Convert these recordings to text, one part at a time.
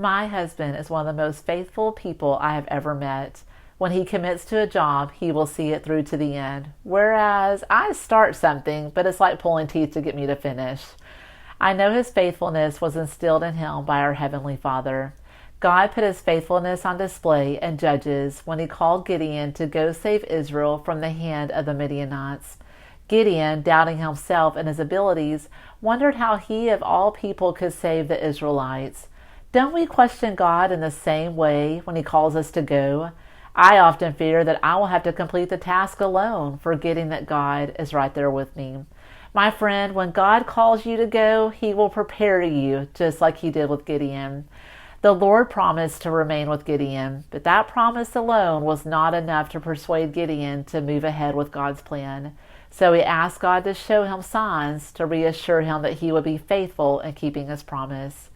My husband is one of the most faithful people I have ever met. When he commits to a job, he will see it through to the end. Whereas I start something, but it's like pulling teeth to get me to finish. I know his faithfulness was instilled in him by our Heavenly Father. God put his faithfulness on display in Judges when he called Gideon to go save Israel from the hand of the Midianites. Gideon, doubting himself and his abilities, wondered how he of all people could save the Israelites. Don't we question God in the same way when he calls us to go? I often fear that I will have to complete the task alone, forgetting that God is right there with me. My friend, when God calls you to go, he will prepare you, just like he did with Gideon. The Lord promised to remain with Gideon, but that promise alone was not enough to persuade Gideon to move ahead with God's plan. So he asked God to show him signs to reassure him that he would be faithful in keeping his promise.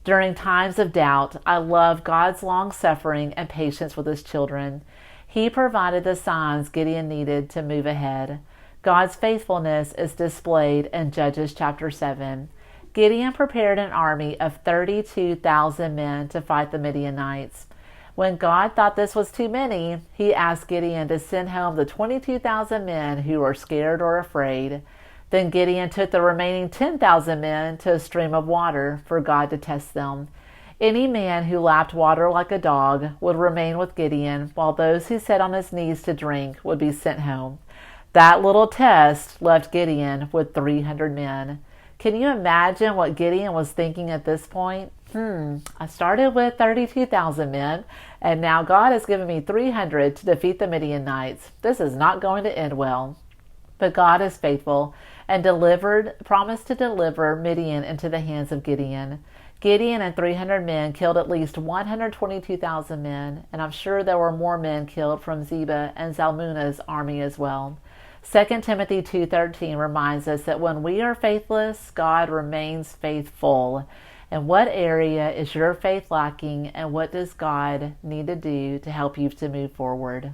During times of doubt, I love God's long-suffering and patience with his children. He provided the signs Gideon needed to move ahead. God's faithfulness is displayed in Judges chapter 7. Gideon prepared an army of 32,000 men to fight the Midianites. When God thought this was too many, he asked Gideon to send home the 22,000 men who were scared or afraid. Then Gideon took the remaining 10,000 men to a stream of water for God to test them. Any man who lapped water like a dog would remain with Gideon, while those who sat on his knees to drink would be sent home. That little test left Gideon with 300 men. Can you imagine what Gideon was thinking at this point? I started with 32,000 men, and now God has given me 300 to defeat the Midianites. This is not going to end well. But God is faithful and promised to deliver Midian into the hands of Gideon. Gideon and 300 men killed at least 122,000 men, and I'm sure there were more men killed from Zebah and Zalmunna's army as well. 2 Timothy 2:13 reminds us that when we are faithless, God remains faithful. In what area is your faith lacking, and what does God need to do to help you to move forward?